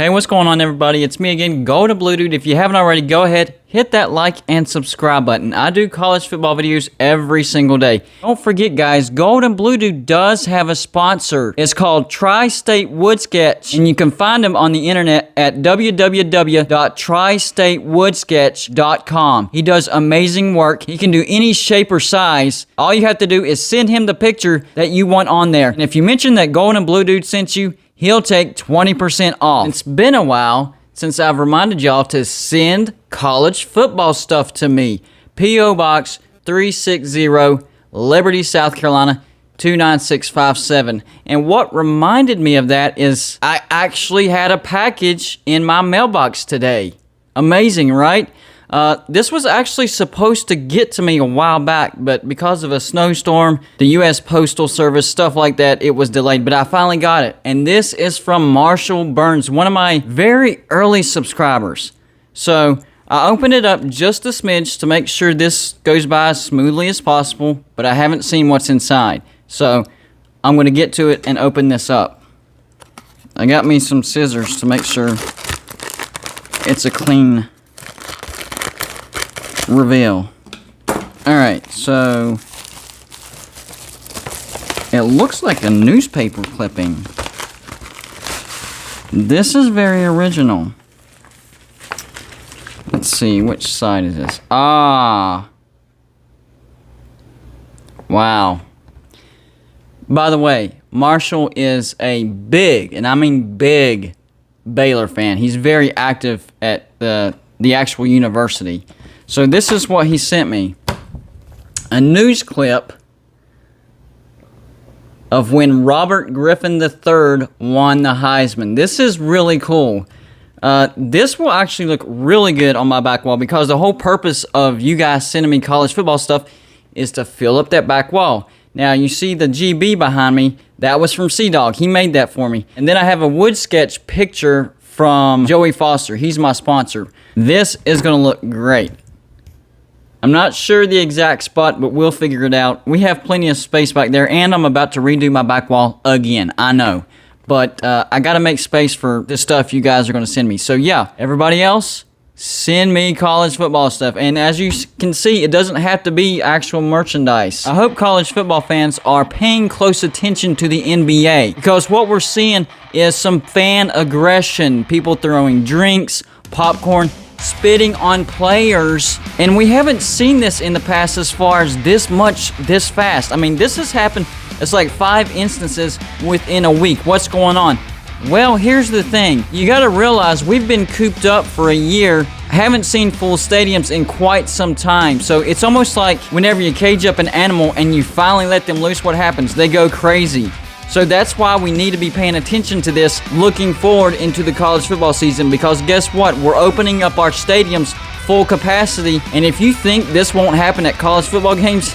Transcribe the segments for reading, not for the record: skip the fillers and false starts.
Hey, what's going on, everybody? It's me again, Golden Blue Dude. If you haven't already, go ahead, hit that like and subscribe button. I do college football videos every single day. Don't forget, guys, Golden Blue Dude does have a sponsor. It's called Tri-State Wood Sketch, and you can find them on the internet at www.tristatewoodssketch.com. He does amazing work. He can do any shape or size. All you have to do is send him the picture that you want on there. And if you mention that Golden Blue Dude sent you, he'll take 20% off. It's been a while since I've reminded y'all to send college football stuff to me. P.O. Box 360, Liberty, South Carolina, 29657. And what reminded me of that is I actually had a package in my mailbox today. Amazing, right? This was actually supposed to get to me a while back, but because of a snowstorm, the U.S. Postal Service, stuff like that, it was delayed, but I finally got it. And this is from Marshall Burns, one of my very early subscribers. So I opened it up just a smidge to make sure this goes by as smoothly as possible, but I haven't seen what's inside. So I'm going to get to it and open this up. I got me some scissors to make sure it's a clean reveal. Alright, so it looks like a newspaper clipping. This is very original. Let's see, which side is this? Ah! Wow. By the way, Marshall is a big, and I mean big, Baylor fan. He's very active at the actual university. So this is what he sent me. A news clip of when Robert Griffin III won the Heisman. This is really cool. This will actually look really good on my back wall because the whole purpose of you guys sending me college football stuff is to fill up that back wall. Now, you see the GB behind me. That was from C-Dog. He made that for me. And then I have a wood sketch picture from Joey Foster. He's my sponsor. This is going to look great. I'm not sure the exact spot, but we'll figure it out. We have plenty of space back there, and I'm about to redo my back wall again. I know. But I got to make space for the stuff you guys are going to send me. So, yeah, everybody else, send me college football stuff. And as you can see, it doesn't have to be actual merchandise. I hope college football fans are paying close attention to the NBA, because what we're seeing is some fan aggression. People throwing drinks, popcorn, spitting on players, and we haven't seen this in the past as far as this fast. I mean, this has happened. It's like 5 instances within a week. What's going on? Well, here's the thing. You got to realize we've been cooped up for a year. Haven't seen full stadiums in quite some time. So it's almost like whenever you cage up an animal and you finally let them loose, what happens? They go crazy. So that's why we need to be paying attention to this looking forward into the college football season, because guess what? We're opening up our stadiums full capacity, and if you think this won't happen at college football games,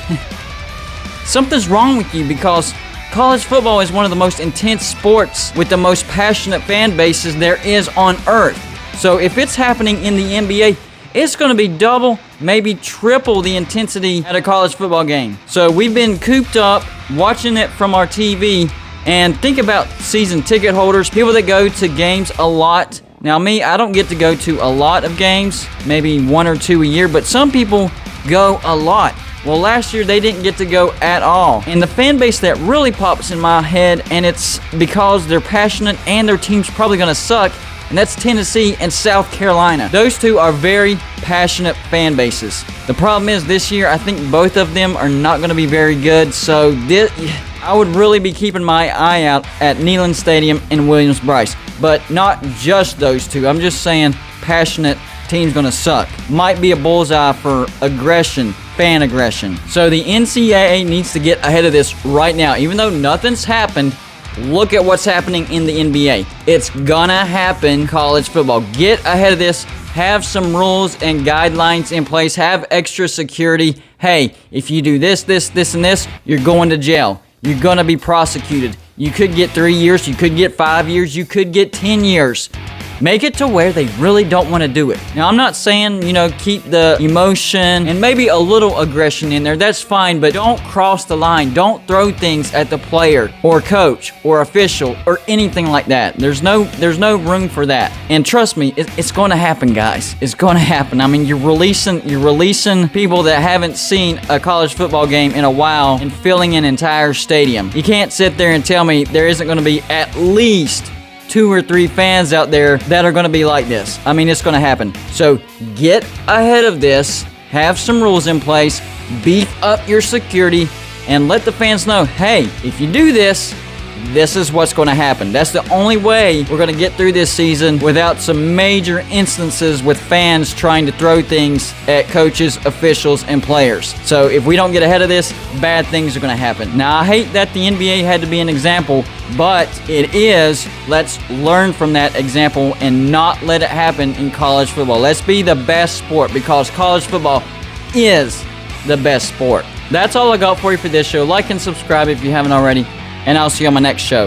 something's wrong with you, because college football is one of the most intense sports with the most passionate fan bases there is on earth. So if it's happening in the NBA, it's going to be double, maybe triple the intensity at a college football game. So we've been cooped up watching it from our TV. And think about season ticket holders, people that go to games a lot. Now me, I don't get to go to a lot of games, maybe 1 or 2 a year, but some people go a lot. Well, last year they didn't get to go at all. And the fan base that really pops in my head, and it's because they're passionate and their team's probably going to suck, and that's Tennessee and South Carolina. Those two are very passionate fan bases. The problem is this year, I think both of them are not going to be very good, so I would really be keeping my eye out at Neyland Stadium and Williams-Brice. But not just those two. I'm just saying passionate team's going to suck. Might be a bullseye for aggression, fan aggression. So the NCAA needs to get ahead of this right now. Even though nothing's happened, look at what's happening in the NBA. It's gonna happen, college football. Get ahead of this. Have some rules and guidelines in place. Have extra security. Hey, if you do this, and this, you're going to jail. You're gonna be prosecuted. You could get 3 years. You could get 5 years. You could get 10 years. Make it to where they really don't want to do it. Now, I'm not saying, keep the emotion and maybe a little aggression in there. That's fine, but don't cross the line. Don't throw things at the player or coach or official or anything like that. There's no room for that. And trust me, it's going to happen, guys. It's going to happen. I mean, you're releasing people that haven't seen a college football game in a while and filling an entire stadium. You can't sit there and tell me there isn't going to be at least 2 or 3 fans out there that are going to be like this. I mean, it's going to happen. So get ahead of this, have some rules in place, beef up your security, and let the fans know, hey, if you do this, this is what's going to happen. That's the only way we're going to get through this season without some major instances with fans trying to throw things at coaches, officials, and players. So if we don't get ahead of this, bad things are going to happen. Now, I hate that the NBA had to be an example, but it is. Let's learn from that example and not let it happen in college football. Let's be the best sport, because college football is the best sport. That's all I got for you for this show. Like and subscribe if you haven't already, and I'll see you on my next show.